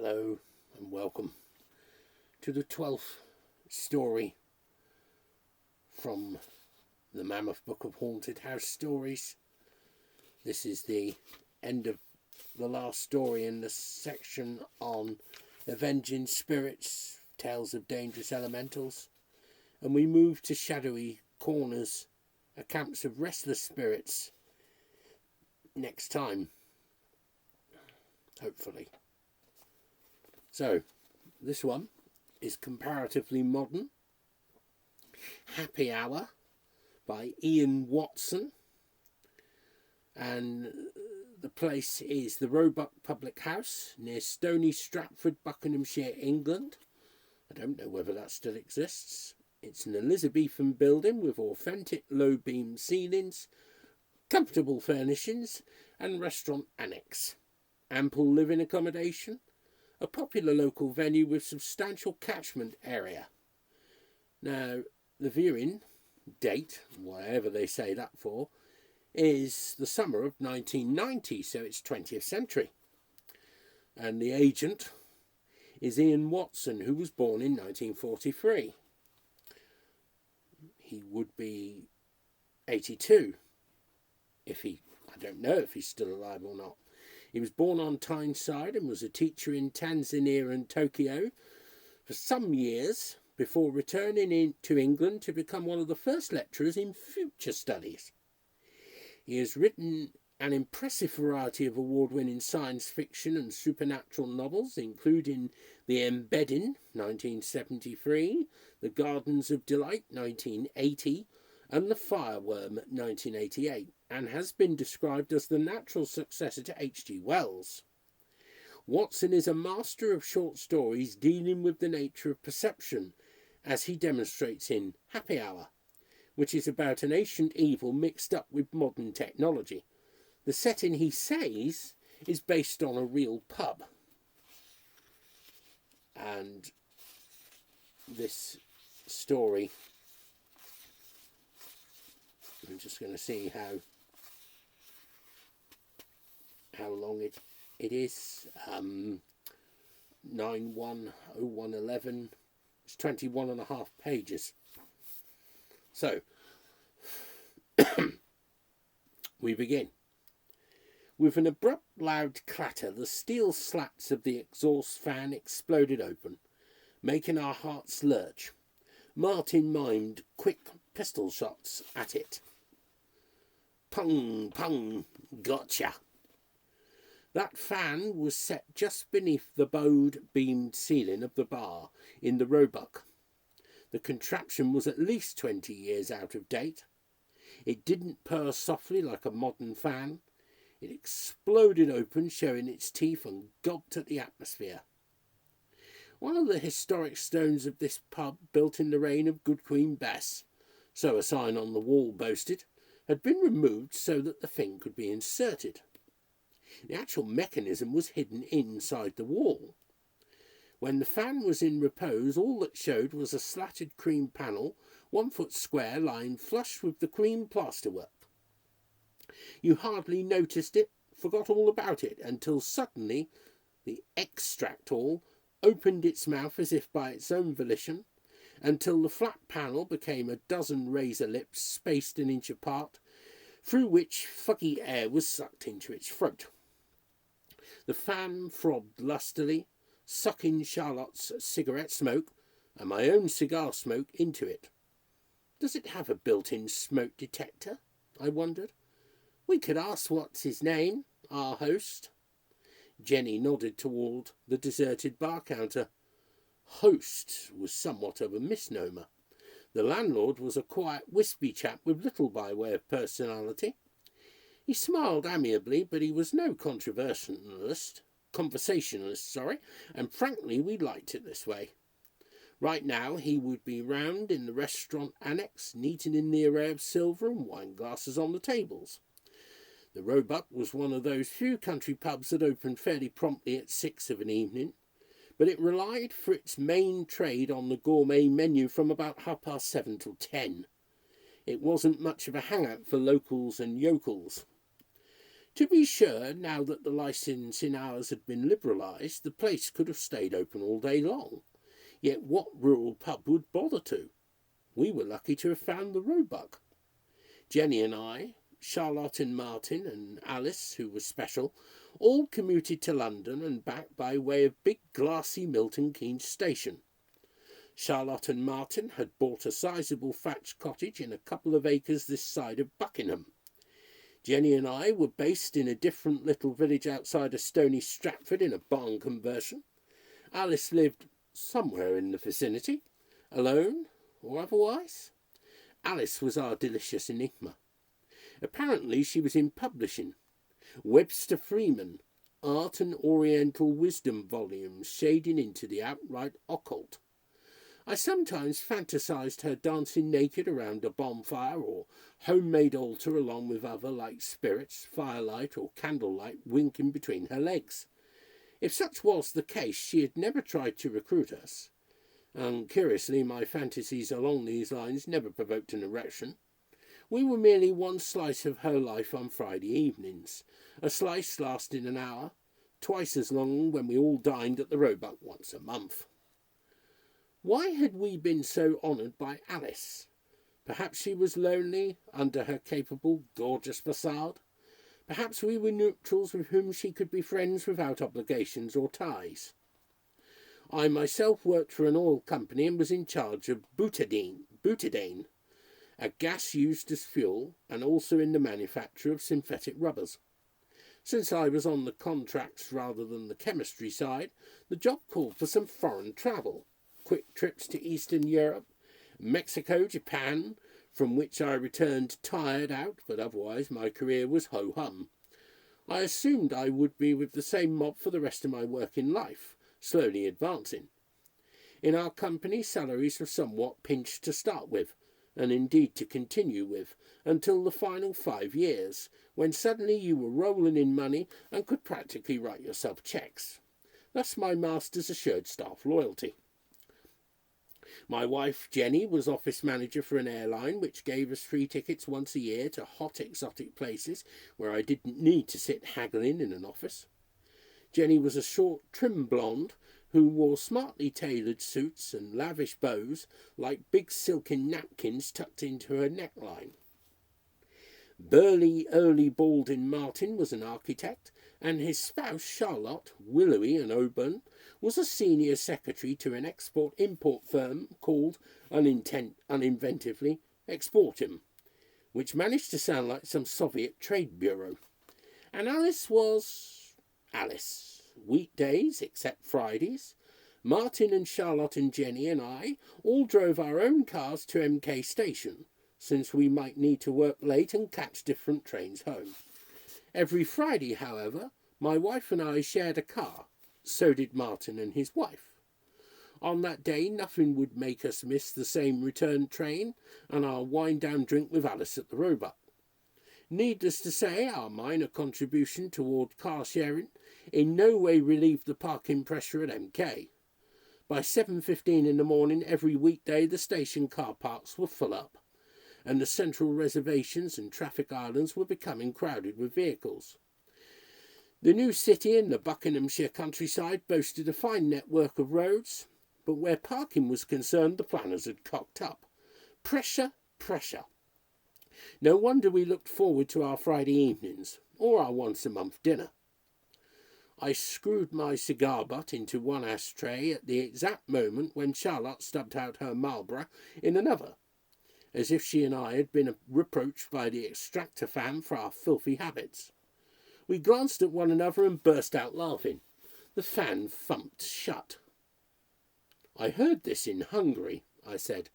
Hello and welcome to the 12th story from the Mammoth Book of Haunted House Stories. This is the end of the last story in the section on avenging spirits, tales of dangerous elementals, and we move to shadowy corners, accounts of restless spirits next time, hopefully. So, this one is comparatively modern. Happy Hour by Ian Watson. And the place is the Roebuck Public House near Stony Stratford, Buckinghamshire, England. I don't know whether that still exists. It's an Elizabethan building with authentic low-beam ceilings, comfortable furnishings and restaurant annex. Ample living accommodation. A popular local venue with substantial catchment area. Now, the viewing date, whatever they say that for, is the summer of 1990, so it's 20th century. And the agent is Ian Watson, who was born in 1943. He would be 82, I don't know if he's still alive or not. He was born on Tyneside and was a teacher in Tanzania and Tokyo for some years before returning to England to become one of the first lecturers in future studies. He has written an impressive variety of award-winning science fiction and supernatural novels, including The Embedding, 1973, The Gardens of Delight, 1980, and The Fireworm, 1988, and has been described as the natural successor to H.G. Wells. Watson is a master of short stories dealing with the nature of perception, as he demonstrates in Happy Hour, which is about an ancient evil mixed up with modern technology. The setting, he says, is based on a real pub. And this story, I'm just going to see how long it is. 910111. It's 21.5 pages. So we begin. With an abrupt, loud clatter, the steel slats of the exhaust fan exploded open, making our hearts lurch. Martin mimed quick pistol shots at it. Pung, pung, gotcha. That fan was set just beneath the bowed-beamed ceiling of the bar in the Roebuck. The contraption was at least 20 years out of date. It didn't purr softly like a modern fan. It exploded open, showing its teeth, and gulped at the atmosphere. One of the historic stones of this pub, built in the reign of Good Queen Bess, so a sign on the wall boasted, had been removed so that the thing could be inserted. The actual mechanism was hidden inside the wall. When the fan was in repose, all that showed was a slatted cream panel, 1 foot square, lying flush with the cream plasterwork. You hardly noticed it, forgot all about it, until suddenly the extract hall opened its mouth as if by its own volition, until the flat panel became a dozen razor lips spaced an inch apart, through which foggy air was sucked into its throat. The fan throbbed lustily, sucking Charlotte's cigarette smoke and my own cigar smoke into it. Does it have a built-in smoke detector? I wondered. We could ask what's his name, our host. Jenny nodded toward the deserted bar counter. Host was somewhat of a misnomer. The landlord was a quiet, wispy chap with little by way of personality. He smiled amiably, but he was no conversationalist, and frankly we liked it this way. Right now he would be round in the restaurant annex, neating in the array of silver and wine glasses on the tables. The Roebuck was one of those few country pubs that opened fairly promptly at 6 of an evening, but it relied for its main trade on the gourmet menu from about 7:30 till 10. It wasn't much of a hangout for locals and yokels. To be sure, now that the licensing hours had been liberalised, the place could have stayed open all day long. Yet what rural pub would bother to? We were lucky to have found the Roebuck. Jenny and I, Charlotte and Martin and Alice, who was special, all commuted to London and back by way of big glassy Milton Keynes station. Charlotte and Martin had bought a sizable thatched cottage in a couple of acres this side of Buckingham. Jenny and I were based in a different little village outside of Stony Stratford in a barn conversion. Alice lived somewhere in the vicinity, alone or otherwise. Alice was our delicious enigma. Apparently she was in publishing. Webster Freeman, Art and Oriental Wisdom volumes shading into the outright occult. I sometimes fantasized her dancing naked around a bonfire or homemade altar along with other like spirits, firelight or candlelight winking between her legs. If such was the case, she had never tried to recruit us. And curiously, my fantasies along these lines never provoked an erection. We were merely one slice of her life on Friday evenings, a slice lasting an hour, twice as long when we all dined at the Roebuck once a month. Why had we been so honoured by Alice? Perhaps she was lonely under her capable, gorgeous facade. Perhaps we were neutrals with whom she could be friends without obligations or ties. I myself worked for an oil company and was in charge of butadiene, a gas used as fuel and also in the manufacture of synthetic rubbers. Since I was on the contracts rather than the chemistry side, the job called for some foreign travel. Quick trips to Eastern Europe, Mexico, Japan, from which I returned tired out, but otherwise my career was ho-hum. I assumed I would be with the same mob for the rest of my working life, slowly advancing. In our company, salaries were somewhat pinched to start with, and indeed to continue with, until the final 5 years, when suddenly you were rolling in money and could practically write yourself cheques. Thus my masters assured staff loyalty. My wife, Jenny, was office manager for an airline which gave us free tickets once a year to hot exotic places where I didn't need to sit haggling in an office. Jenny was a short, trim blonde who wore smartly tailored suits and lavish bows like big silken napkins tucked into her neckline. Burly, early balding Martin was an architect, and his spouse, Charlotte, willowy and open, was a senior secretary to an export-import firm called, uninventively, Exportim, which managed to sound like some Soviet trade bureau. And Alice was Alice. Weekdays, except Fridays, Martin and Charlotte and Jenny and I all drove our own cars to MK Station, since we might need to work late and catch different trains home. Every Friday, however, my wife and I shared a car. So did Martin and his wife. On that day, nothing would make us miss the same return train and our wind-down drink with Alice at the Roebuck. Needless to say, our minor contribution toward car sharing in no way relieved the parking pressure at MK. By 7:15 in the morning every weekday, the station car parks were full up, and the central reservations and traffic islands were becoming crowded with vehicles. The new city in the Buckinghamshire countryside boasted a fine network of roads, but where parking was concerned, the planners had cocked up. Pressure, pressure. No wonder we looked forward to our Friday evenings, or our once-a-month dinner. I screwed my cigar butt into one ashtray at the exact moment when Charlotte stubbed out her Marlborough in another, as if she and I had been reproached by the extractor fan for our filthy habits. We glanced at one another and burst out laughing. The fan thumped shut. "I heard this in Hungary," I said.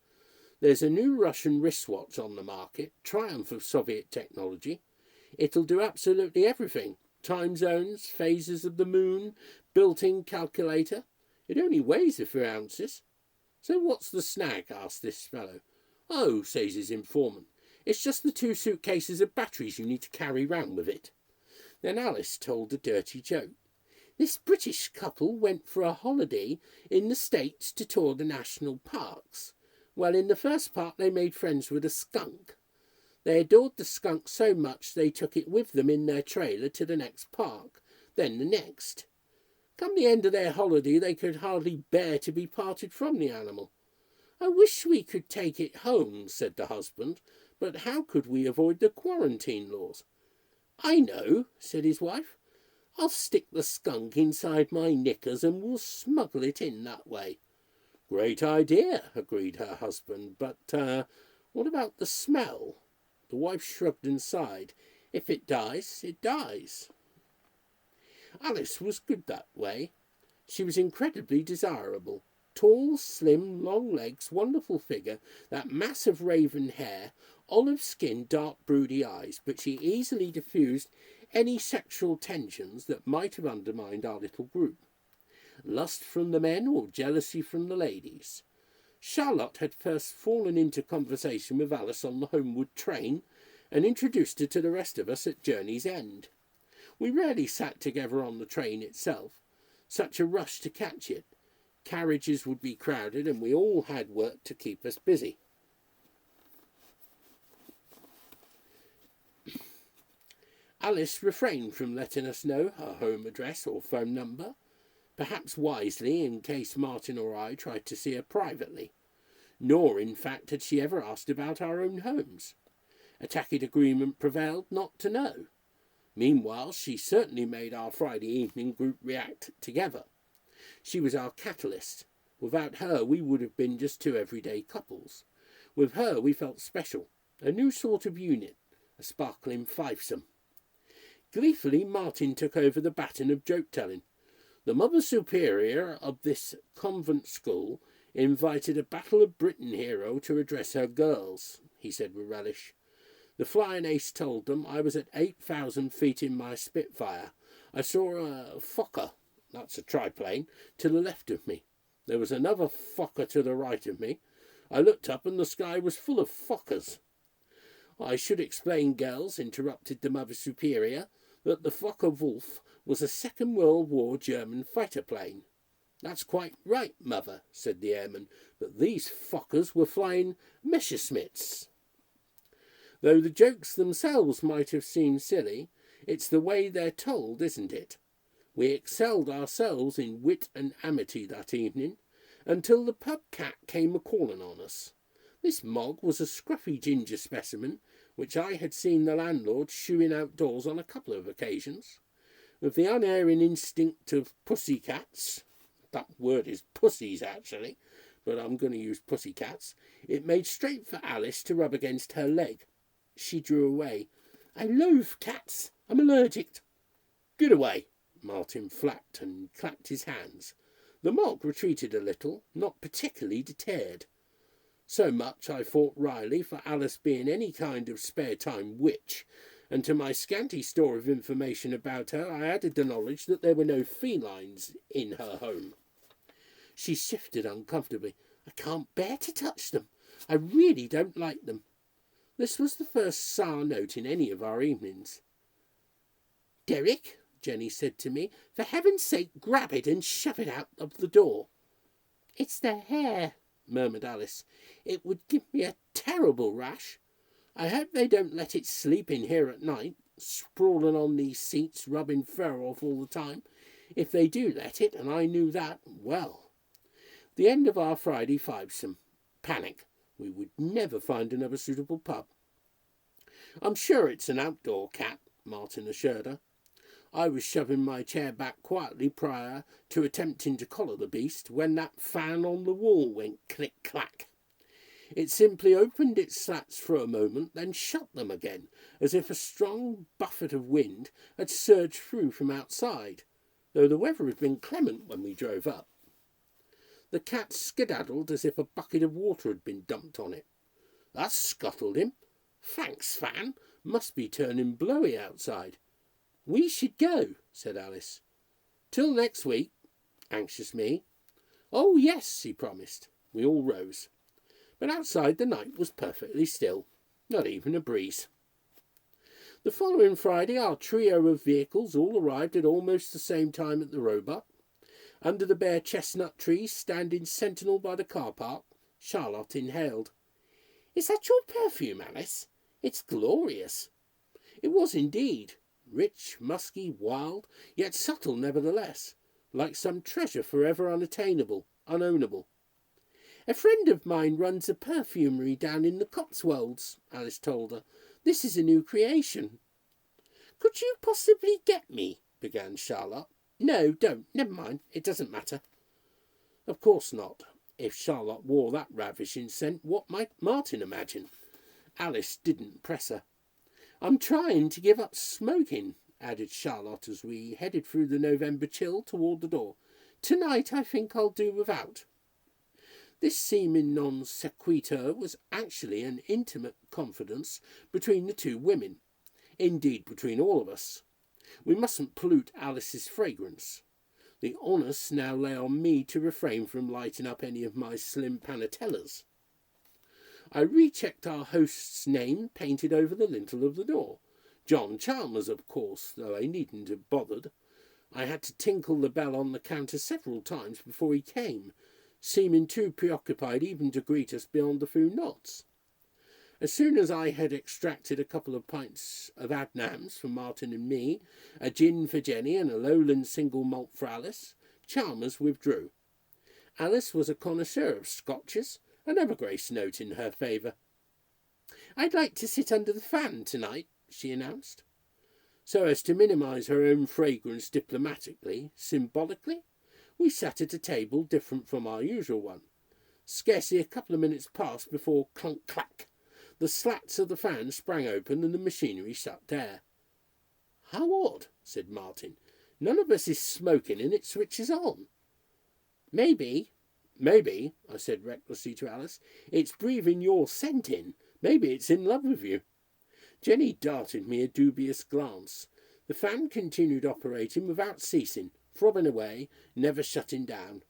"There's a new Russian wristwatch on the market, triumph of Soviet technology. It'll do absolutely everything. Time zones, phases of the moon, built-in calculator. It only weighs a few ounces." "So what's the snag?" asked this fellow. "Oh," says his informant, "it's just the 2 suitcases of batteries you need to carry round with it." Then Alice told a dirty joke. "This British couple went for a holiday in the States to tour the national parks. Well, in the first part they made friends with a skunk. They adored the skunk so much they took it with them in their trailer to the next park, then the next. Come the end of their holiday they could hardly bear to be parted from the animal. I wish we could take it home, said the husband, but how could we avoid the quarantine laws? I know, said his wife. I'll stick the skunk inside my knickers and we'll smuggle it in that way. Great idea, agreed her husband, but what about the smell? The wife shrugged and sighed. If it dies, it dies. Alice was good that way. She was incredibly desirable. Tall, slim, long legs, wonderful figure, that mass of raven hair, olive skin, dark broody eyes, but she easily diffused any sexual tensions that might have undermined our little group. Lust from the men or jealousy from the ladies. Charlotte had first fallen into conversation with Alice on the homeward train and introduced her to the rest of us at journey's end. We rarely sat together on the train itself. Such a rush to catch it. Carriages would be crowded and we all had work to keep us busy. Alice refrained from letting us know her home address or phone number, perhaps wisely in case Martin or I tried to see her privately. Nor, in fact, had she ever asked about our own homes. A tacit agreement prevailed not to know. Meanwhile, she certainly made our Friday evening group react together. She was our catalyst. Without her, we would have been just two everyday couples. With her, we felt special, a new sort of unit, a sparkling fivesome. Gleefully, Martin took over the baton of joke-telling. The Mother Superior of this convent school invited a Battle of Britain hero to address her girls, he said with relish. The flying ace told them I was at 8,000 feet in my Spitfire. I saw a Fokker, that's a triplane, to the left of me. There was another Fokker to the right of me. I looked up and the sky was full of Fokkers. I should explain, girls, interrupted the Mother Superior, that the Fokker-Wulf was a Second World War German fighter plane. That's quite right, Mother, said the airman, but these Fokkers were flying Messerschmitts. Though the jokes themselves might have seemed silly, it's the way they're told, isn't it? We excelled ourselves in wit and amity that evening, until the pub cat came a-calling on us. This Mog was a scruffy ginger specimen, which I had seen the landlord shooing outdoors on a couple of occasions. With the unerring instinct of pussy-cats, that word is pussies actually, but I'm going to use pussy-cats, it made straight for Alice to rub against her leg. She drew away. I loathe cats. I'm allergic. Get away. Martin flapped and clapped his hands. The Mog retreated a little, not particularly deterred. So much, I thought wryly, for Alice being any kind of spare-time witch, and to my scanty store of information about her I added the knowledge that there were no felines in her home. She shifted uncomfortably. I can't bear to touch them. I really don't like them. This was the first sour note in any of our evenings. Derek, Jenny said to me, for heaven's sake, grab it and shove it out of the door. It's the hair, murmured Alice. It would give me a terrible rash. I hope they don't let it sleep in here at night, sprawling on these seats, rubbing fur off all the time. If they do let it, and I knew that, well. The end of our Friday fivesome. Panic. We would never find another suitable pub. I'm sure it's an outdoor cat, Martin assured her. I was shoving my chair back quietly prior to attempting to collar the beast when that fan on the wall went click-clack. It simply opened its slats for a moment, then shut them again, as if a strong buffet of wind had surged through from outside, though the weather had been clement when we drove up. The cat skedaddled as if a bucket of water had been dumped on it. That scuttled him. Thanks, Fan. Must be turning blowy outside. We should go, said Alice. Till next week. Anxious me. Oh, yes, he promised. We all rose. But outside the night was perfectly still. Not even a breeze. The following Friday our trio of vehicles all arrived at almost the same time at the Roebuck. Under the bare chestnut trees, standing sentinel by the car park, Charlotte inhaled. Is that your perfume, Alice? It's glorious. It was indeed. Rich, musky, wild, yet subtle nevertheless, like some treasure forever unattainable, unownable. A friend of mine runs a perfumery down in the Cotswolds, Alice told her. This is a new creation. Could you possibly get me? Began Charlotte. No, don't. Never mind. It doesn't matter. Of course not. If Charlotte wore that ravishing scent, what might Martin imagine? Alice didn't press her. I'm trying to give up smoking, added Charlotte as we headed through the November chill toward the door. Tonight I think I'll do without. This seeming non sequitur was actually an intimate confidence between the two women. Indeed, between all of us. We mustn't pollute Alice's fragrance. The onus now lay on me to refrain from lighting up any of my slim panatellas. I rechecked our host's name painted over the lintel of the door. John Chalmers, of course, though I needn't have bothered. I had to tinkle the bell on the counter several times before he came, seeming too preoccupied even to greet us beyond a few knots. As soon as I had extracted a couple of pints of Adnams for Martin and me, a gin for Jenny and a Lowland single malt for Alice, Chalmers withdrew. Alice was a connoisseur of Scotches, an Evergrace note in her favour. I'd like to sit under the fan tonight, she announced. So as to minimise her own fragrance diplomatically, symbolically, we sat at a table different from our usual one. Scarcely a couple of minutes passed before clunk-clack. The slats of the fan sprang open and the machinery sucked air. How odd, said Martin. None of us is smoking and it switches on. Maybe, I said recklessly to Alice, it's breathing your scent in. Maybe it's in love with you. Jenny darted me a dubious glance. The fan continued operating without ceasing, throbbing away, never shutting down.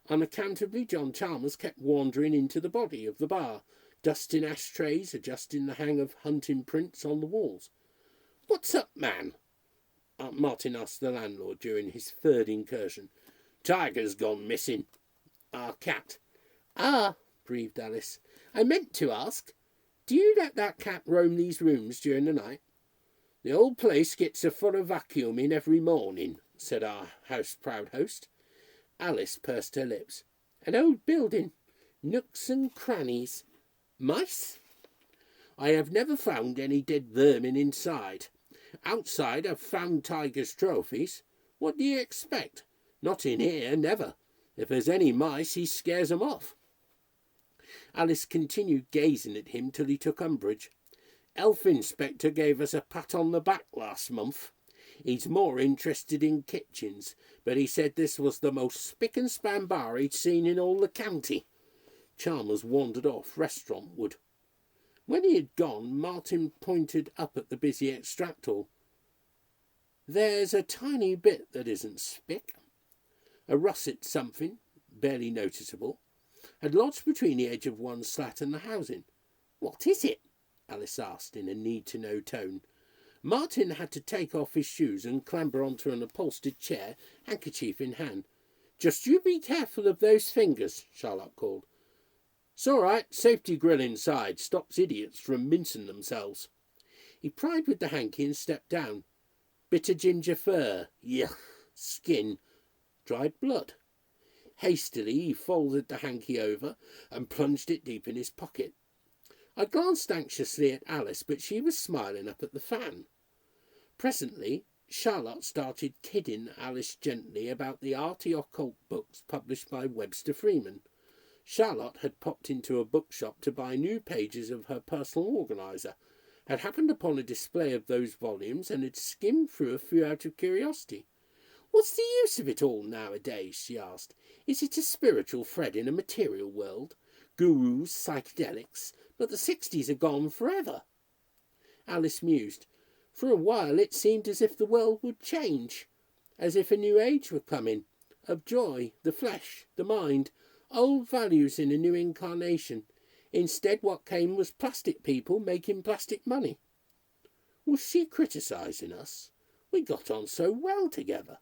Unaccountably, John Chalmers kept wandering into the body of the bar, dusting ashtrays, adjusting the hang of hunting prints on the walls. What's up, man? Martin asked the landlord during his third incursion. Tiger's gone missing. Our cat. Ah, breathed Alice. I meant to ask, do you let that cat roam these rooms during the night? The old place gets a full of vacuum in every morning, said our house-proud host. Alice pursed her lips. An old building. Nooks and crannies. Mice? I have never found any dead vermin inside. Outside I've found Tiger's trophies. What do you expect? Not in here, never. If there's any mice, he scares 'em off. Alice continued gazing at him till he took umbrage. Elf Inspector gave us a pat on the back last month. He's more interested in kitchens, but he said this was the most spick and span bar he'd seen in all the county. Chalmers wandered off restaurant-ward. When he had gone, Martin pointed up at the busy extract hall. There's a tiny bit that isn't spick. A russet something, barely noticeable, had lodged between the edge of one slat and the housing. What is it? Alice asked in a need-to-know tone. Martin had to take off his shoes and clamber onto an upholstered chair, handkerchief in hand. Just you be careful of those fingers, Charlotte called. It's all right, safety grill inside, stops idiots from mincing themselves. He pried with the hanky and stepped down. Bit of ginger fur, yuck, skin, dried blood. Hastily he folded the hanky over and plunged it deep in his pocket. I glanced anxiously at Alice, but she was smiling up at the fan. Presently Charlotte started kidding Alice gently about the arty occult books published by Webster Freeman. Charlotte had popped into a bookshop to buy new pages of her personal organiser, had happened upon a display of those volumes and had skimmed through a few out of curiosity. What's the use of it all nowadays? She asked. Is it a spiritual thread in a material world? Gurus, psychedelics, but the 60s are gone forever. Alice mused. For a while it seemed as if the world would change, as if a new age were coming, of joy, the flesh, the mind, old values in a new incarnation. Instead what came was plastic people making plastic money. Was she criticising us? We got on so well together.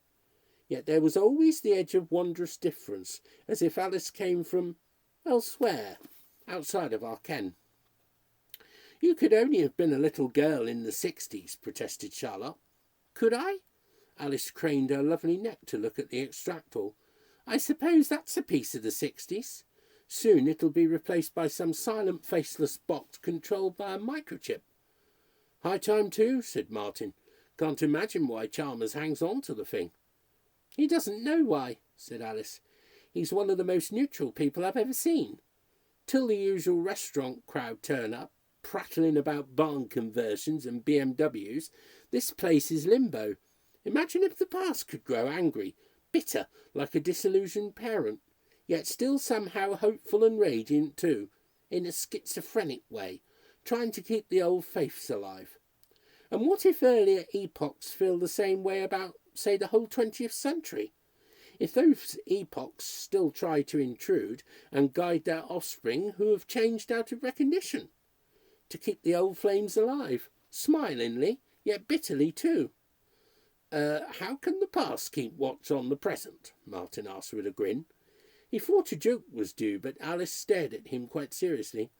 Yet there was always the edge of wondrous difference, as if Alice came from elsewhere, outside of our ken. You could only have been a little girl in the 60s, protested Charlotte. Could I? Alice craned her lovely neck to look at the extractor. I suppose that's a piece of the 60s. Soon it'll be replaced by some silent, faceless box controlled by a microchip. High time too, said Martin. Can't imagine why Chalmers hangs on to the thing. He doesn't know why, said Alice. He's one of the most neutral people I've ever seen. Till the usual restaurant crowd turn up, prattling about barn conversions and BMWs, this place is limbo. Imagine if the past could grow angry, bitter, like a disillusioned parent, yet still somehow hopeful and radiant too, in a schizophrenic way, trying to keep the old faiths alive. And what if earlier epochs feel the same way about, say, the whole 20th century? If those epochs still try to intrude and guide their offspring who have changed out of recognition, to keep the old flames alive, smilingly, yet bitterly too. How can the past keep watch on the present? Martin asked with a grin. He thought a joke was due, but Alice stared at him quite seriously.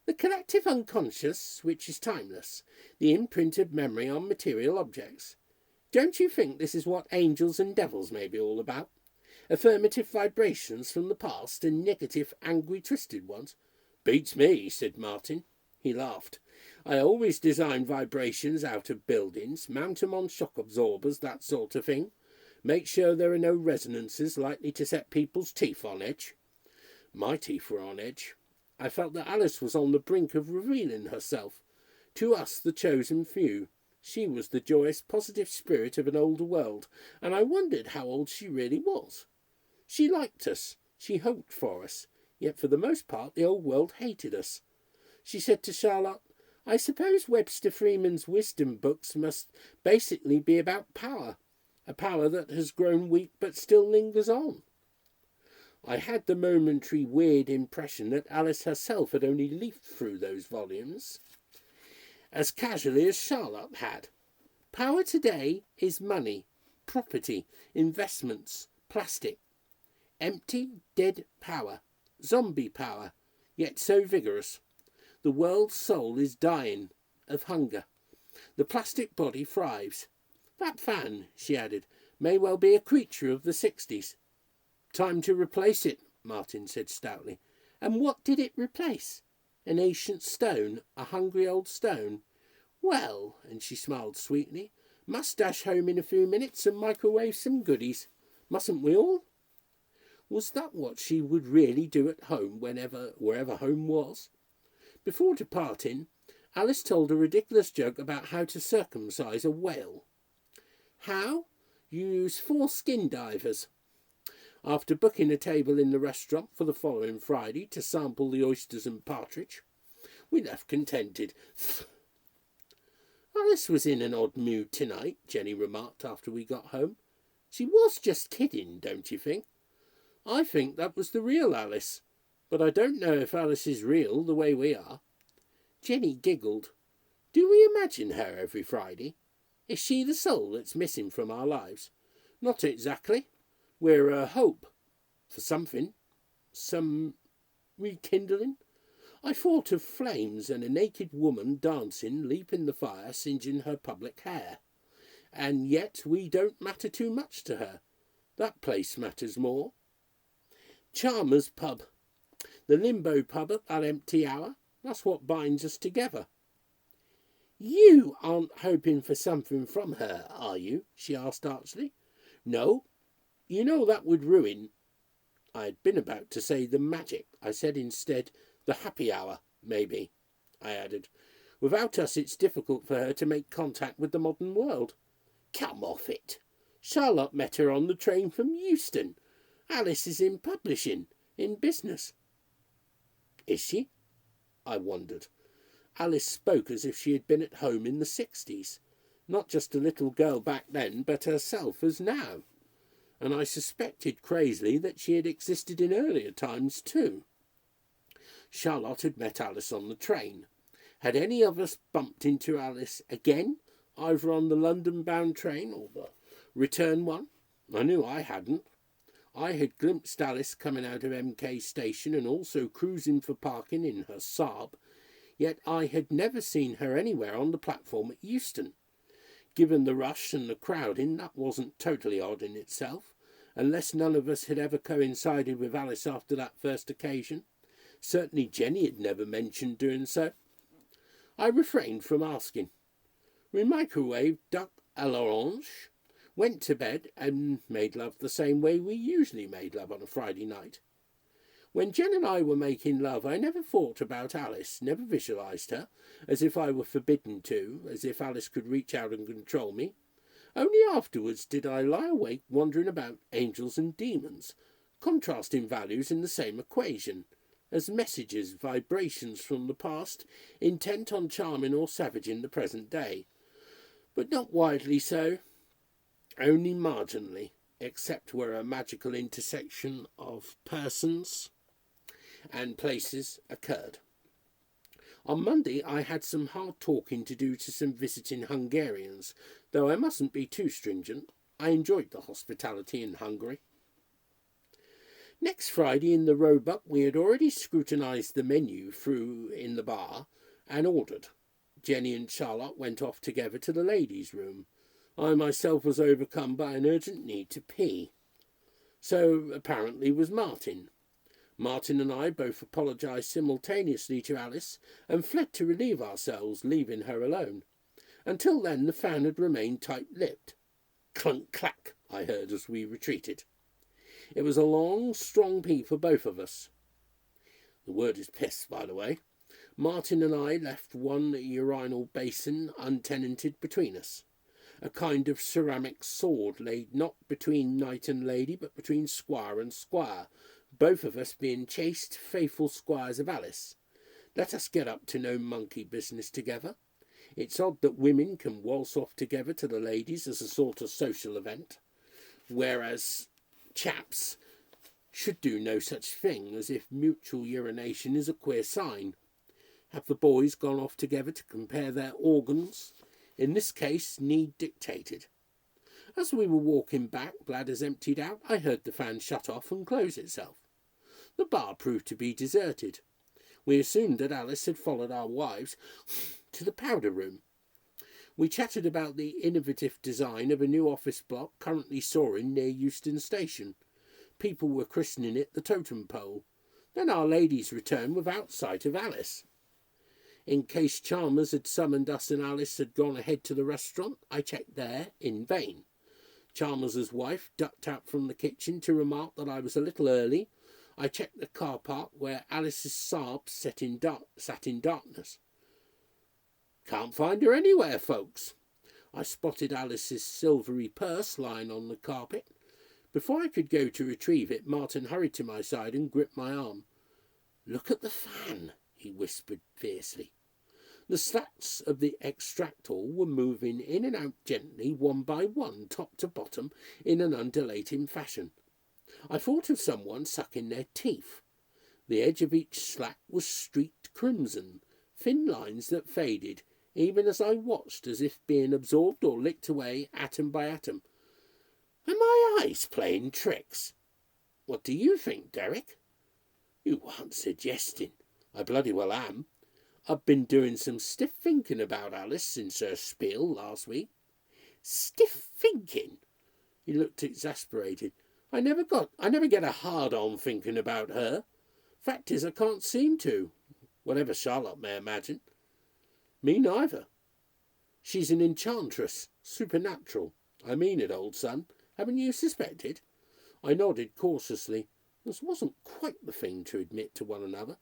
The collective unconscious, which is timeless, the imprint of memory on material objects. Don't you think this is what angels and devils may be all about? Affirmative vibrations from the past and negative, angry, twisted ones? Beats me, said Martin. He laughed. I always design vibrations out of buildings, mount 'em on shock absorbers, that sort of thing. Make sure there are no resonances likely to set people's teeth on edge. My teeth were on edge. I felt that Alice was on the brink of revealing herself. To us, the chosen few, she was the joyous, positive spirit of an older world, and I wondered how old she really was. She liked us. She hoped for us. Yet for the most part the old world hated us. She said to Charlotte, I suppose Webster Freeman's wisdom books must basically be about power, a power that has grown weak but still lingers on. I had the momentary weird impression that Alice herself had only leafed through those volumes as casually as Charlotte had. Power today is money, property, investments, plastic. Empty, dead power, zombie power, yet so vigorous. The world's soul is dying of hunger. The plastic body thrives. That fan, she added, may well be a creature of the 60s. Time to replace it, Martin said stoutly. And what did it replace? An ancient stone, a hungry old stone? Well, and she smiled sweetly, must dash home in a few minutes and microwave some goodies. Mustn't we all? Was that what she would really do at home, wherever home was? Before departing, Alice told a ridiculous joke about how to circumcise a whale. How? You use 4 skin divers. After booking a table in the restaurant for the following Friday to sample the oysters and partridge, we left contented. Alice was in an odd mood tonight, Jenny remarked after we got home. She was just kidding, don't you think? I think that was the real Alice, but I don't know if Alice is real the way we are. Jenny giggled. Do we imagine her every Friday? Is she the soul that's missing from our lives? Not exactly. We're a hope for something, some rekindling. I thought of flames and a naked woman dancing, leaping the fire, singeing her public hair. And yet we don't matter too much to her. That place matters more. Chalmers pub. The Limbo pub at that empty hour. That's what binds us together. You aren't hoping for something from her, are you? She asked archly. No. You know that would ruin. I had been about to say the magic. I said instead, the happy hour, maybe, I added. Without us, it's difficult for her to make contact with the modern world. Come off it. Charlotte met her on the train from Euston. Alice is in publishing, in business. Is she? I wondered. Alice spoke as if she had been at home in the 60s. Not just a little girl back then, but herself as now. And I suspected crazily that she had existed in earlier times too. Charlotte had met Alice on the train. Had any of us bumped into Alice again, either on the London-bound train or the return one? I knew I hadn't. I had glimpsed Alice coming out of MK station and also cruising for parking in her Saab. yet I had never seen her anywhere on the platform at Euston. Given the rush and the crowding, that wasn't totally odd in itself, unless none of us had ever coincided with Alice after that first occasion. Certainly Jenny had never mentioned doing so. I refrained from asking. We microwaved duck à l'orange, went to bed, and made love the same way we usually made love on a Friday night. When Jen and I were making love, I never thought about Alice, never visualised her, as if I were forbidden to, as if Alice could reach out and control me. Only afterwards did I lie awake wondering about angels and demons, contrasting values in the same equation, as messages, vibrations from the past, intent on charming or savaging the present day. But not widely so, only marginally, except where a magical intersection of persons and places occurred. On Monday I had some hard talking to do to some visiting Hungarians, though I mustn't be too stringent. I enjoyed the hospitality in Hungary. Next Friday in the Roebuck we had already scrutinised the menu through in the bar and ordered. Jenny and Charlotte went off together to the ladies' room. I myself was overcome by an urgent need to pee. So apparently was Martin. Martin and I both apologised simultaneously to Alice and fled to relieve ourselves, leaving her alone. Until then the fan had remained tight-lipped. Clunk clack, I heard as we retreated. It was a long, strong pee for both of us. The word is piss, by the way. Martin and I left one urinal basin untenanted between us. A kind of ceramic sword laid not between knight and lady, but between squire and squire, both of us being chaste, faithful squires of Alice. Let us get up to no monkey business together. It's odd that women can waltz off together to the ladies as a sort of social event, whereas chaps should do no such thing, as if mutual urination is a queer sign. Have the boys gone off together to compare their organs? In this case, need dictated. As we were walking back, bladders emptied out, I heard the fan shut off and close itself. The bar proved to be deserted. We assumed that Alice had followed our wives to the powder room. We chatted about the innovative design of a new office block currently soaring near Euston Station. People were christening it the Totem Pole. Then our ladies returned without sight of Alice. In case Chalmers had summoned us and Alice had gone ahead to the restaurant, I checked there in vain. Chalmers's wife ducked out from the kitchen to remark that I was a little early. I checked the car park where Alice's Saab sat in darkness. Can't find her anywhere, folks. I spotted Alice's silvery purse lying on the carpet. Before I could go to retrieve it, Martin hurried to my side and gripped my arm. Look at the fan, he whispered fiercely. The slats of the extractor were moving in and out gently, one by one, top to bottom, in an undulating fashion. I thought of someone sucking their teeth. The edge of each slat was streaked crimson, thin lines that faded, even as I watched, as if being absorbed or licked away atom by atom. Are my eyes playing tricks? What do you think, Derek? You aren't suggesting. I bloody well am. I've been doing some stiff thinking about Alice since her spiel last week. Stiff thinking? He looked exasperated. I never get a hard-on thinking about her. Fact is, I can't seem to, whatever Charlotte may imagine. Me neither. She's an enchantress, supernatural. I mean it, old son. Haven't you suspected? I nodded cautiously. This wasn't quite the thing to admit to one another.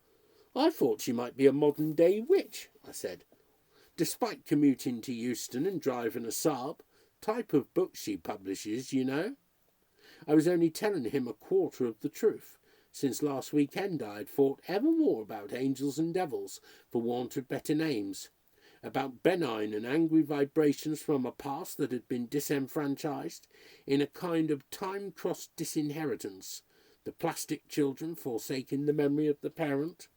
I thought she might be a modern-day witch, I said. Despite commuting to Euston and driving a Saab, type of book she publishes, you know. I was only telling him a quarter of the truth. Since last weekend I had thought ever more about angels and devils, for want of better names, about benign and angry vibrations from a past that had been disenfranchised, in a kind of time-crossed disinheritance, the plastic children forsaking the memory of the parent.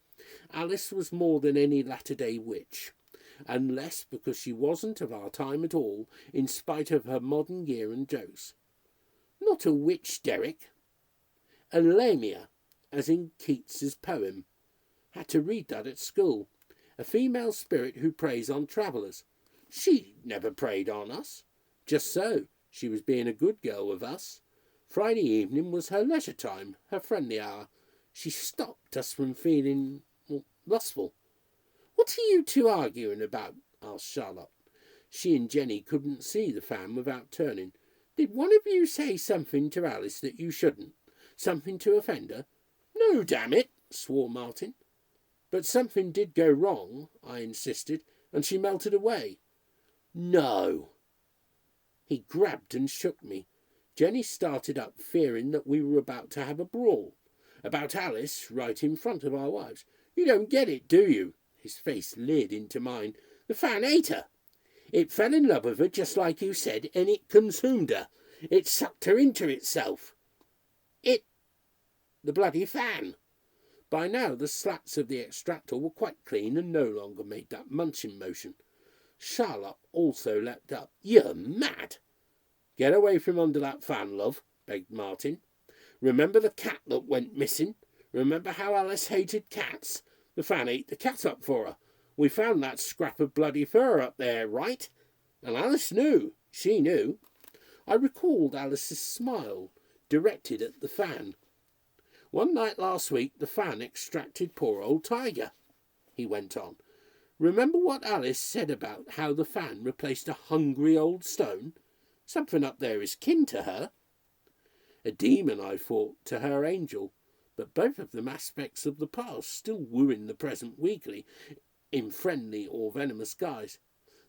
Alice was more than any latter-day witch, and less because she wasn't of our time at all, in spite of her modern gear and jokes. Not a witch, Derek. A lamia, as in Keats's poem. Had to read that at school. A female spirit who preys on travellers. She never preyed on us. Just so. She was being a good girl with us. Friday evening was her leisure time, her friendly hour. She stopped us from feeling lustful. What are you two arguing about? Asked Charlotte. She and Jenny couldn't see the fan without turning. Did one of you say something to Alice that you shouldn't? Something to offend her? No, damn it, swore Martin. But something did go wrong, I insisted, and she melted away. No. He grabbed and shook me. Jenny started up, fearing that we were about to have a brawl. About Alice, right in front of our wives. You don't get it, do you? His face leered into mine. The fan ate her. It fell in love with her, just like you said, and it consumed her. It sucked her into itself. The bloody fan. By now the slats of the extractor were quite clean and no longer made that munching motion. Charlotte also leapt up. You're mad. Get away from under that fan, love, begged Martin. Remember the cat that went missing? Remember how Alice hated cats? The fan ate the cat up for her. We found that scrap of bloody fur up there, right? And Alice knew. She knew. I recalled Alice's smile, directed at the fan. One night last week the fan extracted poor old Tiger, he went on. Remember what Alice said about how the fan replaced a hungry old stone? Something up there is kin to her. A demon, I thought, to her angel, but both of them aspects of the past still wooing the present weakly, in friendly or venomous guise.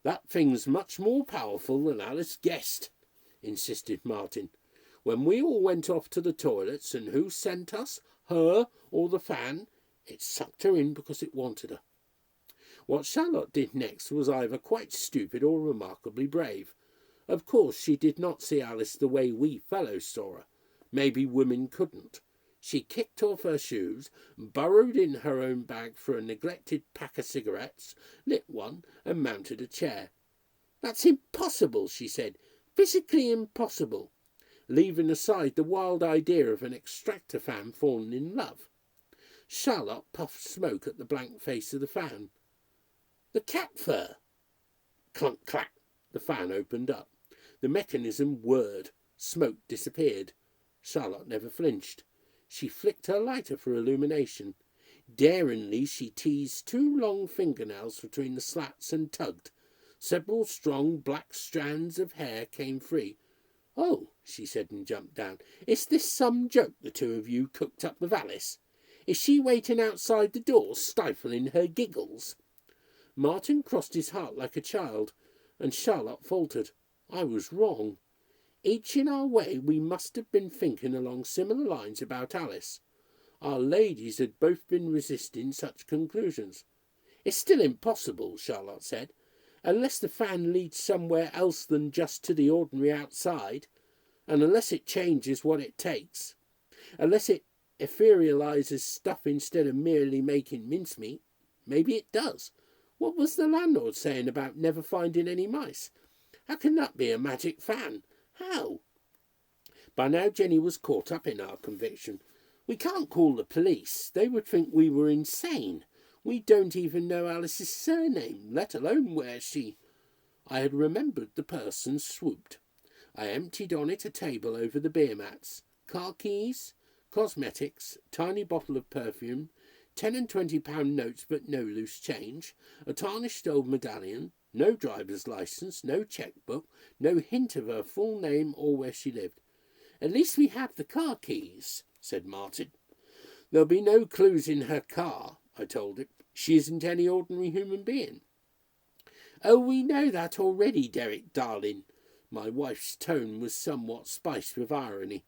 That thing's much more powerful than Alice guessed, insisted Martin. When we all went off to the toilets, and who sent us, her or the fan, it sucked her in because it wanted her. What Charlotte did next was either quite stupid or remarkably brave. Of course, she did not see Alice the way we fellows saw her. Maybe women couldn't. She kicked off her shoes, burrowed in her own bag for a neglected pack of cigarettes, lit one, and mounted a chair. That's impossible, she said. Physically impossible. Leaving aside the wild idea of an extractor fan falling in love. Charlotte puffed smoke at the blank face of the fan. The cat fur. Clunk, clack. The fan opened up. The mechanism whirred. Smoke disappeared. Charlotte never flinched. She flicked her lighter for illumination. Daringly she teased two long fingernails between the slats and tugged. Several strong black strands of hair came free. Oh, she said and jumped down. Is this some joke the two of you cooked up with Alice? Is she waiting outside the door, stifling her giggles? Martin crossed his heart like a child, and Charlotte faltered. I was wrong. Each in our way we must have been thinking along similar lines about Alice. Our ladies had both been resisting such conclusions. It's still impossible, Charlotte said, unless the fan leads somewhere else than just to the ordinary outside, and unless it changes what it takes, unless it etherealizes stuff instead of merely making mincemeat. Maybe it does. What was the landlord saying about never finding any mice? How can that be a magic fan? How? By now Jenny was caught up in our conviction. We can't call the police. They would think we were insane. We don't even know Alice's surname, let alone where she... I had remembered the purse and swooped. I emptied on it a table over the beer mats. Car keys, cosmetics, tiny bottle of perfume, 10 and £20 notes but no loose change, a tarnished old medallion, no driver's licence, no cheque-book, no hint of her full name or where she lived. At least we have the car keys, said Martin. There'll be no clues in her car, I told him. She isn't any ordinary human being. Oh, we know that already, Derek, darling. My wife's tone was somewhat spiced with irony.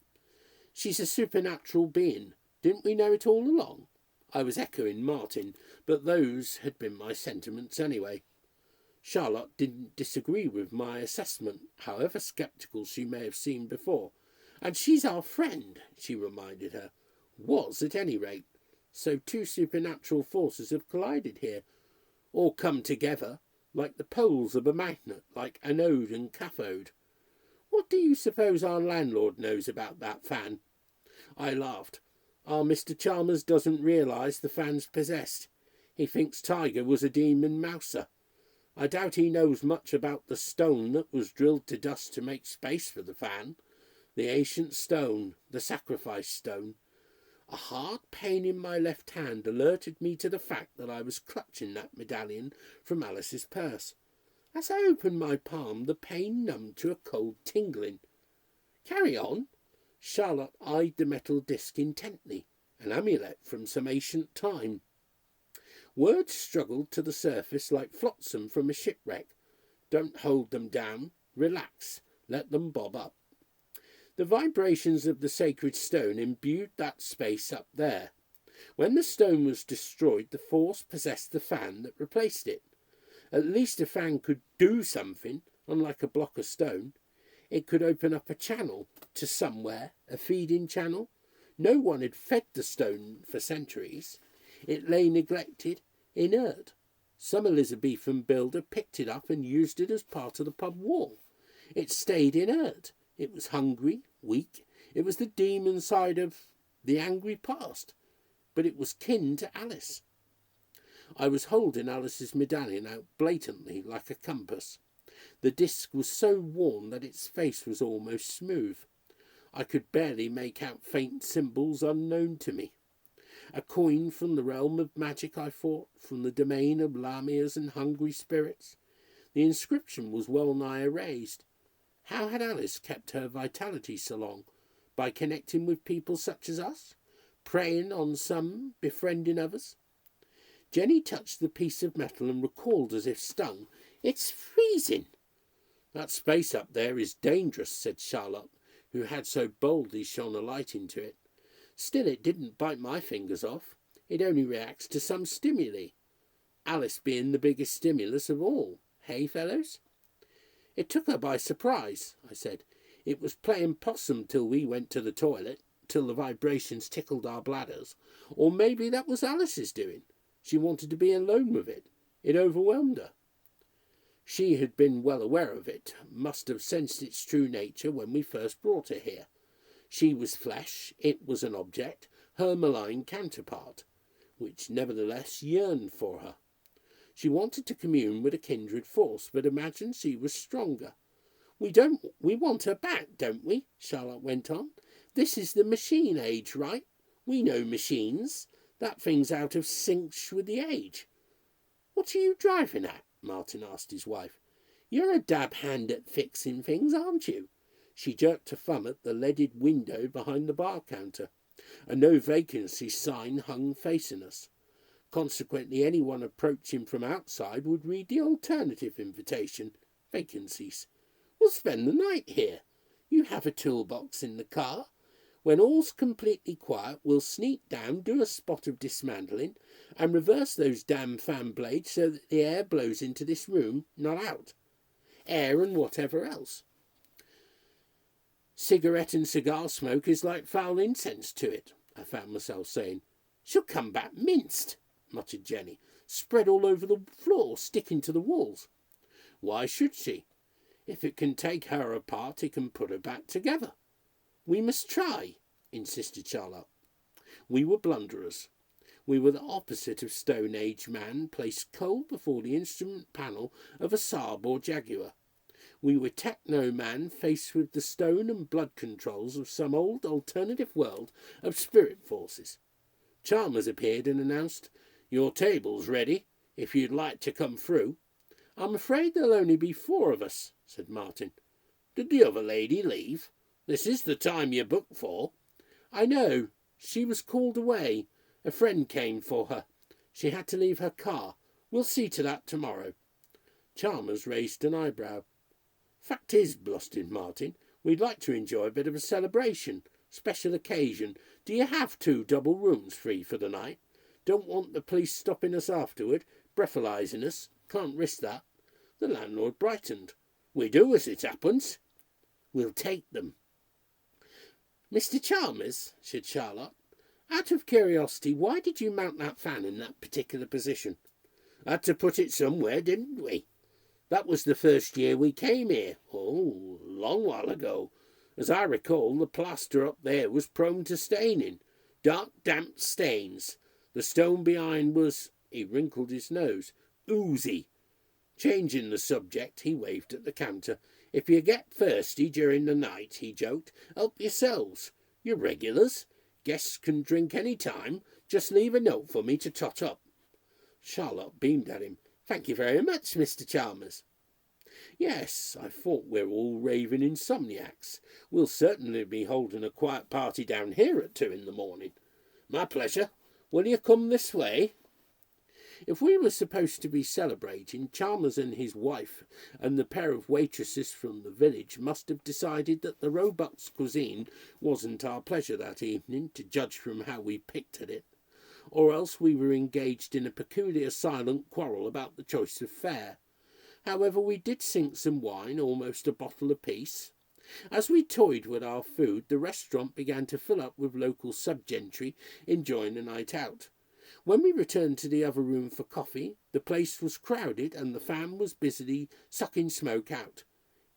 She's a supernatural being. Didn't we know it all along? I was echoing Martin, but those had been my sentiments anyway. Charlotte didn't disagree with my assessment, however sceptical she may have seemed before. And she's our friend, she reminded her. Was, at any rate. So two supernatural forces have collided here, or come together, like the poles of a magnet, like anode and cathode. What do you suppose our landlord knows about that fan? I laughed. Our Mr. Chalmers doesn't realise the fan's possessed. He thinks Tiger was a demon mouser. I doubt he knows much about the stone that was drilled to dust to make space for the fan. The ancient stone, the sacrifice stone. A hard pain in my left hand alerted me to the fact that I was clutching that medallion from Alice's purse. As I opened my palm, the pain numbed to a cold tingling. Carry on. Charlotte eyed the metal disc intently, an amulet from some ancient time. Words struggled to the surface like flotsam from a shipwreck. Don't hold them down. Relax. Let them bob up. The vibrations of the sacred stone imbued that space up there. When the stone was destroyed, the force possessed the fan that replaced it. At least a fan could do something, unlike a block of stone. It could open up a channel to somewhere, a feeding channel. No one had fed the stone for centuries. It lay neglected, inert. Some Elizabethan builder picked it up and used it as part of the pub wall. It stayed inert. It was hungry, weak. It was the demon side of the angry past. But it was kin to Alice. I was holding Alice's medallion out blatantly like a compass. The disc was so worn that its face was almost smooth. I could barely make out faint symbols unknown to me. A coin from the realm of magic, I thought, from the domain of Lamias and hungry spirits. The inscription was well nigh erased. How had Alice kept her vitality so long? By connecting with people such as us? Preying on some, befriending others? Jenny touched the piece of metal and recalled as if stung, "It's freezing." "That space up there is dangerous," said Charlotte, who had so boldly shone a light into it. "Still, it didn't bite my fingers off. It only reacts to some stimuli. Alice being the biggest stimulus of all. Hey, fellows?" "It took her by surprise," I said. "It was playing possum till we went to the toilet, till the vibrations tickled our bladders. Or maybe that was Alice's doing. She wanted to be alone with it. It overwhelmed her." She had been well aware of it, must have sensed its true nature when we first brought her here. She was flesh, it was an object, her malign counterpart, which nevertheless yearned for her. She wanted to commune with a kindred force, but imagined she was stronger. We want her back, don't we?" Charlotte went on. "This is the machine age, right? We know machines. That thing's out of sync with the age." "What are you driving at?" Martin asked his wife. "You're a dab hand at fixing things, aren't you?" She jerked a thumb at the leaded window behind the bar counter. A no vacancy sign hung facing us. Consequently, anyone approaching from outside would read the alternative invitation, vacancies. "We'll spend the night here. You have a toolbox in the car. When all's completely quiet, we'll sneak down, do a spot of dismantling, and reverse those damn fan blades so that the air blows into this room, not out. Air and whatever else. Cigarette and cigar smoke is like foul incense to it," I found myself saying. "She'll come back minced," muttered Jenny. "Spread all over the floor, sticking to the walls." "Why should she? If it can take her apart, it can put her back together." "We must try," insisted Charlotte. We were blunderers. We were the opposite of Stone Age man placed cold before the instrument panel of a Saab or Jaguar. We were techno man faced with the stone and blood controls of some old alternative world of spirit forces. Chalmers appeared and announced, "Your table's ready, if you'd like to come through." "I'm afraid there'll only be 4 of us," said Martin. "Did the other lady leave? This is the time you booked for." "I know. She was called away. A friend came for her. She had to leave her car. We'll see to that tomorrow." Chalmers raised an eyebrow. "Fact is," blustered Martin, "we'd like to enjoy a bit of a celebration. Special occasion. Do you have 2 double rooms free for the night? Don't want the police stopping us afterward, breathalyzing us. Can't risk that." The landlord brightened. "We do, as it happens." "We'll take them." "Mr. Chalmers," said Charlotte, "out of curiosity, why did you mount that fan in that particular position?" "Had to put it somewhere, didn't we? That was the first year we came here. Oh, a long while ago. As I recall, the plaster up there was prone to staining. Dark, damp stains. The stone behind was He wrinkled his nose. Oozy. Changing the subject, he waved at the counter. If you get thirsty during the night, he joked, help yourselves. You're regulars. Guests can drink any time. Just leave a note for me to tot up. Charlotte beamed at him. Thank you very much, Mr. Chalmers. Yes, I thought we were all raving insomniacs. We'll certainly be holding a quiet party down here at 2 in the morning. My pleasure. Will you come this way? If we were supposed to be celebrating, Chalmers and his wife and the pair of waitresses from the village must have decided that the Roebuck's cuisine wasn't our pleasure that evening, to judge from how we picked at it, or else we were engaged in a peculiar silent quarrel about the choice of fare. However, we did sink some wine, almost a bottle apiece. As we toyed with our food, the restaurant began to fill up with local sub-gentry enjoying a night out. When we returned to the other room for coffee, the place was crowded and the fan was busily sucking smoke out.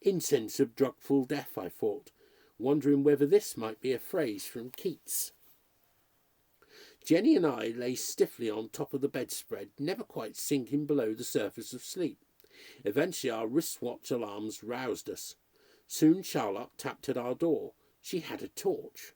Incense of drugful death, I thought, wondering whether this might be a phrase from Keats. Jenny and I lay stiffly on top of the bedspread, never quite sinking below the surface of sleep. Eventually our wristwatch alarms roused us. Soon Charlotte tapped at our door. She had a torch.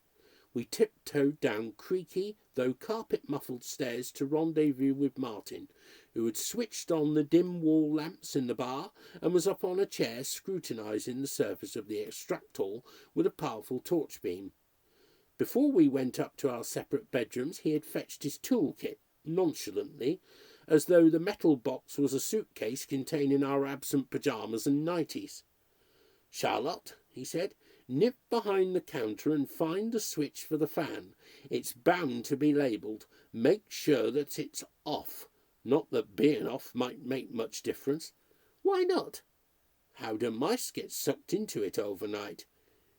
We tiptoed down creaky, though carpet-muffled stairs to rendezvous with Martin, who had switched on the dim wall lamps in the bar and was up on a chair scrutinising the surface of the extract hall with a powerful torch beam. Before we went up to our separate bedrooms, he had fetched his toolkit, nonchalantly, as though the metal box was a suitcase containing our absent pyjamas and nighties. Charlotte, he said, nip behind the counter and find the switch for the fan. It's bound to be labelled. Make sure that it's off. Not that being off might make much difference. Why not? How do mice get sucked into it overnight?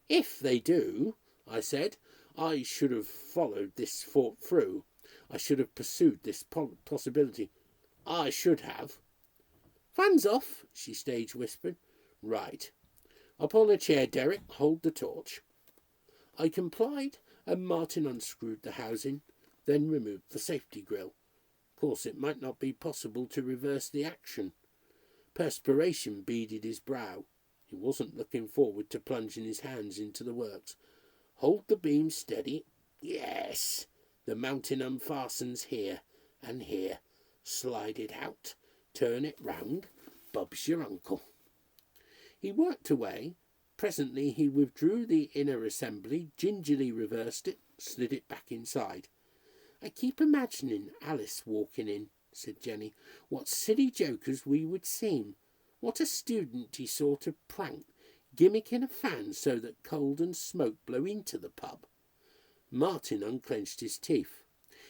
If they do, I said, I should have followed this thought through. I should have pursued this possibility. I should have. Fan's off, she stage whispered. Right. Up on a chair, Derek, hold the torch. I complied, and Martin unscrewed the housing, then removed the safety grill. Of course, it might not be possible to reverse the action. Perspiration beaded his brow. He wasn't looking forward to plunging his hands into the works. Hold the beam steady. Yes. The mounting unfastens here and here. Slide it out. Turn it round. Bob's your uncle. He worked away. Presently he withdrew the inner assembly, gingerly reversed it, slid it back inside. I keep imagining Alice walking in, said Jenny. What silly jokers we would seem. What a studenty sort of prank, gimmicking a fan so that cold and smoke blow into the pub. Martin unclenched his teeth.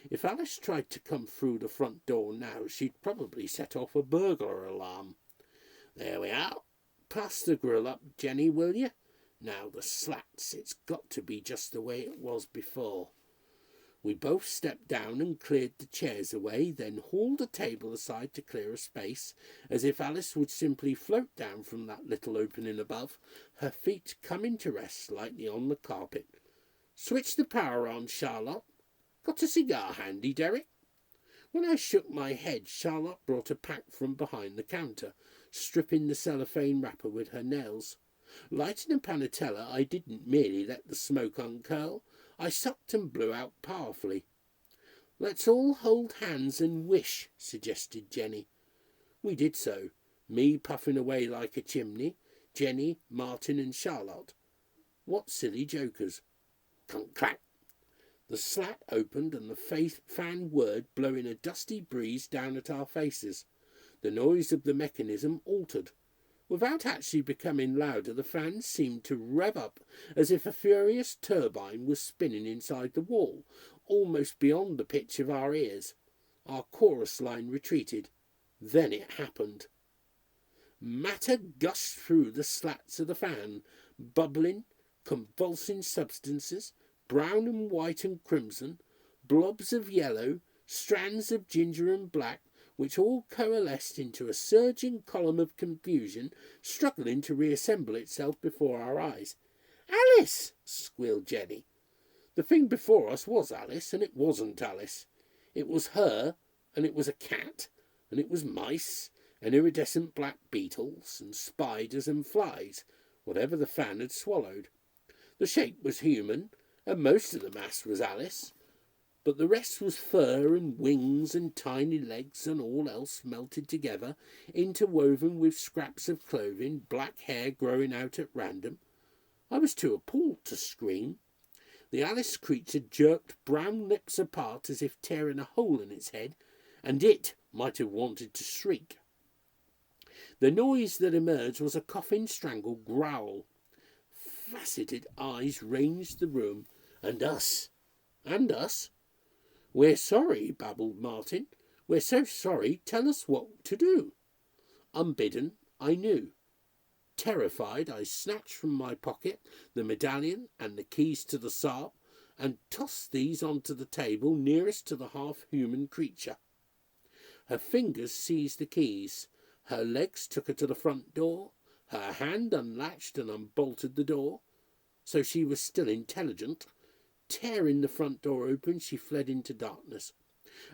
If Alice tried to come through the front door now, she'd probably set off a burglar alarm. There we are. Pass the grill up, Jenny, will you? Now the slats, it's got to be just the way it was before. We both stepped down and cleared the chairs away, then hauled a table aside to clear a space, as if Alice would simply float down from that little opening above, her feet coming to rest slightly on the carpet. Switch the power on, Charlotte. Got a cigar handy, Derek? When I shook my head, Charlotte brought a pack from behind the counter, stripping the cellophane wrapper with her nails. Lighting a panatella, I didn't merely let the smoke uncurl. I sucked and blew out powerfully. Let's all hold hands and wish, suggested Jenny. We did so, me puffing away like a chimney, Jenny, Martin and Charlotte. What silly jokers. Clunk-clack. The slat opened and the fan whirred, blowing a dusty breeze down at our faces. The noise of the mechanism altered. Without actually becoming louder, the fan seemed to rev up as if a furious turbine was spinning inside the wall, almost beyond the pitch of our ears. Our chorus line retreated. Then it happened. Matter gushed through the slats of the fan, bubbling, convulsing substances, brown and white and crimson, blobs of yellow, strands of ginger and black, which all coalesced into a surging column of confusion, struggling to reassemble itself before our eyes. "Alice!" squealed Jenny. The thing before us was Alice, and it wasn't Alice. It was her, and it was a cat, and it was mice, and iridescent black beetles, and spiders and flies, whatever the fan had swallowed. The shape was human, and most of the mass was Alice, but the rest was fur and wings and tiny legs and all else melted together, interwoven with scraps of clothing, black hair growing out at random. I was too appalled to scream. The Alice creature jerked brown lips apart as if tearing a hole in its head, and it might have wanted to shriek. The noise that emerged was a coughing, strangled growl. Faceted eyes ranged the room, and us. "We're sorry," babbled Martin. "We're so sorry. Tell us what to do." Unbidden, I knew. Terrified, I snatched from my pocket the medallion and the keys to the Saab, and tossed these onto the table nearest to the half-human creature. Her fingers seized the keys. Her legs took her to the front door. Her hand unlatched and unbolted the door. So she was still intelligent. Tearing the front door open, she fled into darkness.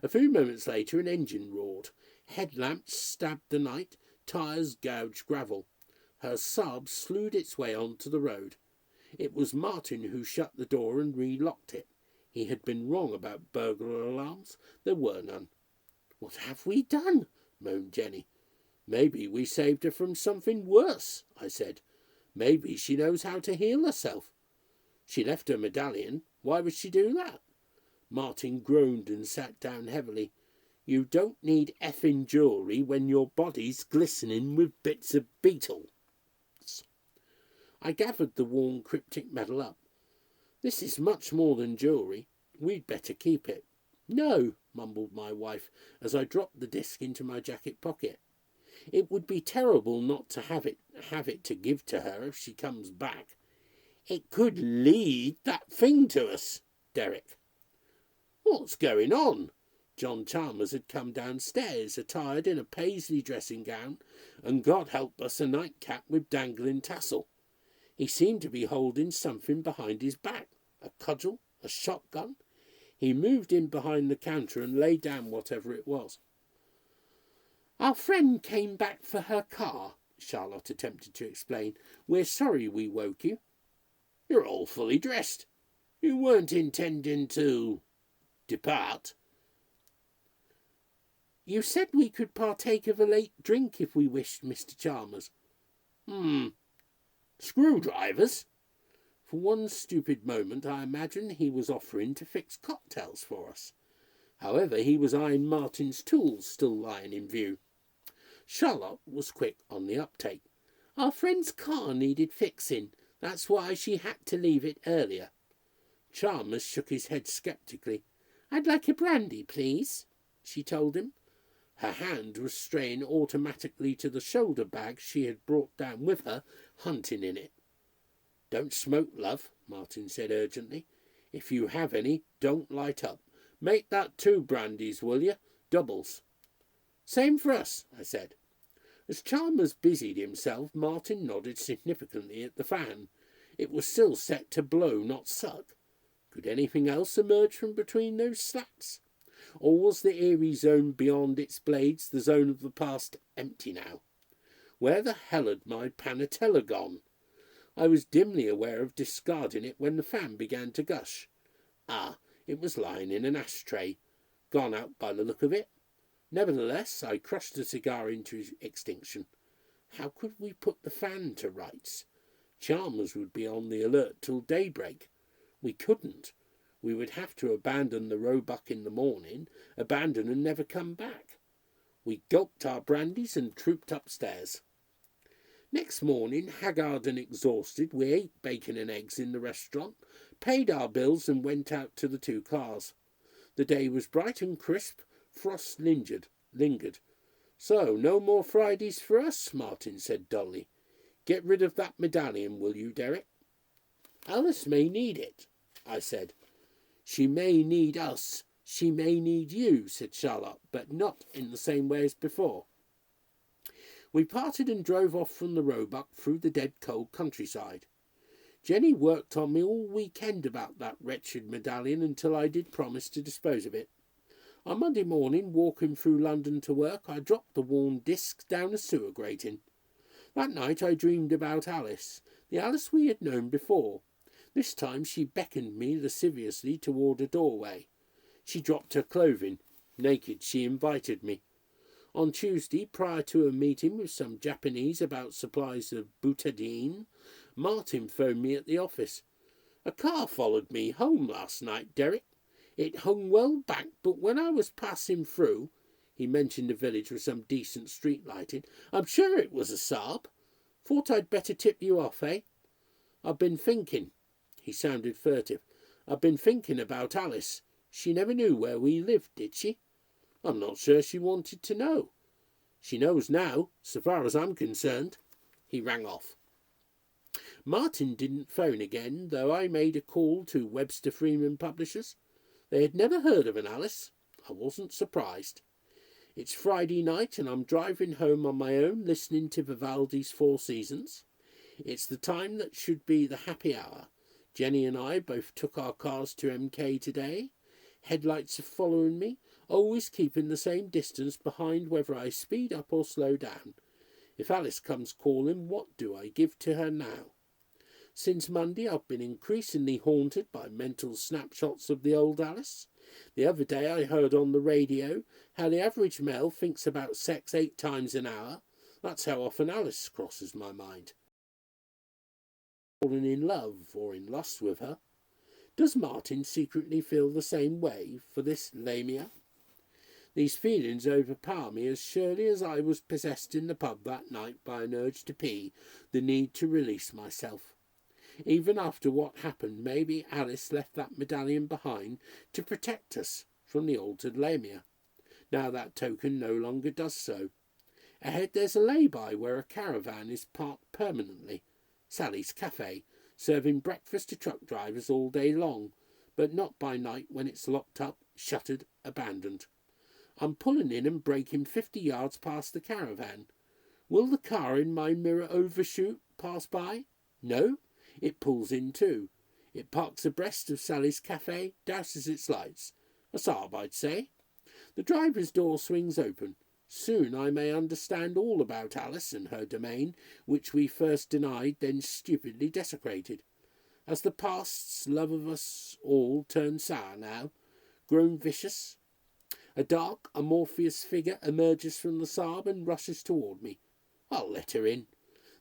A few moments later, an engine roared. Headlamps stabbed the night. Tyres gouged gravel. Her Saab slewed its way onto the road. It was Martin who shut the door and re-locked it. He had been wrong about burglar alarms. There were none. "What have we done?" moaned Jenny. "Maybe we saved her from something worse," I said. "Maybe she knows how to heal herself." "She left her medallion. Why would she do that?" Martin groaned and sat down heavily. "You don't need effing jewellery when your body's glistening with bits of beetles." I gathered the worn cryptic medal up. "This is much more than jewellery. We'd better keep it." "No," mumbled my wife as I dropped the disc into my jacket pocket. "It would be terrible not to have it to give to her if she comes back. It could lead that thing to us, Derek." "What's going on?" John Chalmers had come downstairs, attired in a paisley dressing gown, and God help us, a nightcap with dangling tassel. He seemed to be holding something behind his back, a cudgel, a shotgun. He moved in behind the counter and laid down whatever it was. "Our friend came back for her car," Charlotte attempted to explain. "We're sorry we woke you." "You're all fully dressed. You weren't intending to depart?" "You said we could partake of a late drink if we wished, Mr. Chalmers." Screwdrivers?" For one stupid moment I imagined he was offering to fix cocktails for us. However, he was eyeing Martin's tools still lying in view. Charlotte was quick on the uptake. "Our friend's car needed fixing. That's why she had to leave it earlier." Chalmers shook his head sceptically. "I'd like a brandy, please," she told him. Her hand was straying automatically to the shoulder bag she had brought down with her, hunting in it. "Don't smoke, love," Martin said urgently. "If you have any, don't light up. Make that 2 brandies, will you? Doubles." "Same for us," I said. As Chalmers busied himself, Martin nodded significantly at the fan. It was still set to blow, not suck. Could anything else emerge from between those slats? Or was the eerie zone beyond its blades, the zone of the past, empty now? Where the hell had my panatella gone? I was dimly aware of discarding it when the fan began to gush. It was lying in an ashtray. Gone out by the look of it. Nevertheless, I crushed the cigar into extinction. How could we put the fan to rights? Chalmers would be on the alert till daybreak. We couldn't. We would have to abandon the Roebuck in the morning, abandon and never come back. We gulped our brandies and trooped upstairs. Next morning, haggard and exhausted, we ate bacon and eggs in the restaurant, paid our bills and went out to the 2 cars. The day was bright and crisp, frost lingered. "So, no more Fridays for us," Martin said dully. "Get rid of that medallion, will you, Derek?" "Alice may need it," I said. "She may need us. She may need you," said Charlotte, "but not in the same way as before." We parted and drove off from the Roebuck through the dead cold countryside. Jenny worked on me all weekend about that wretched medallion until I did promise to dispose of it. On Monday morning, walking through London to work, I dropped the worn discs down a sewer grating. That night I dreamed about Alice, the Alice we had known before. This time she beckoned me lasciviously toward a doorway. She dropped her clothing. Naked she invited me. On Tuesday, prior to a meeting with some Japanese about supplies of butadine, Martin phoned me at the office. A car followed me home last night, Derek. It hung well back, but when I was passing through, he mentioned the village with some decent street lighting, I'm sure it was a Saab. Thought I'd better tip you off, eh? I've been thinking. He sounded furtive. I've been thinking about Alice. She never knew where we lived, did she? I'm not sure she wanted to know. She knows now, so far as I'm concerned. He rang off. Martin didn't phone again, though I made a call to Webster Freeman Publishers. They had never heard of an Alice. I wasn't surprised. It's Friday night and I'm driving home on my own, listening to Vivaldi's Four Seasons. It's the time that should be the happy hour. Jenny and I both took our cars to MK today. Headlights are following me, always keeping the same distance behind whether I speed up or slow down. If Alice comes calling, what do I give to her now? Since Monday I've been increasingly haunted by mental snapshots of the old Alice. The other day I heard on the radio how the average male thinks about sex 8 times an hour. That's how often Alice crosses my mind. Fallen in love or in lust with her. Does Martin secretly feel the same way for this Lamia? These feelings overpower me as surely as I was possessed in the pub that night by an urge to pee, the need to release myself. Even after what happened, maybe Alice left that medallion behind to protect us from the altered Lamia. Now that token no longer does so. Ahead there's a lay-by where a caravan is parked permanently. Sally's Cafe, serving breakfast to truck drivers all day long, but not by night when it's locked up, shuttered, abandoned. I'm pulling in and braking 50 yards past the caravan. Will the car in my mirror overshoot, pass by? No. It pulls in too. It parks abreast of Sally's Cafe, douses its lights. A Saab, I'd say. The driver's door swings open. Soon I may understand all about Alice and her domain, which we first denied, then stupidly desecrated. Has the past's love of us all turned sour now, grown vicious? A dark, amorphous figure emerges from the Saab and rushes toward me. I'll let her in.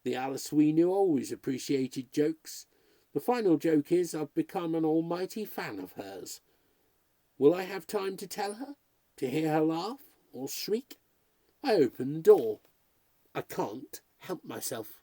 The Alice we knew always appreciated jokes. The final joke is I've become an almighty fan of hers. Will I have time to tell her? To hear her laugh or shriek? I open the door. I can't help myself.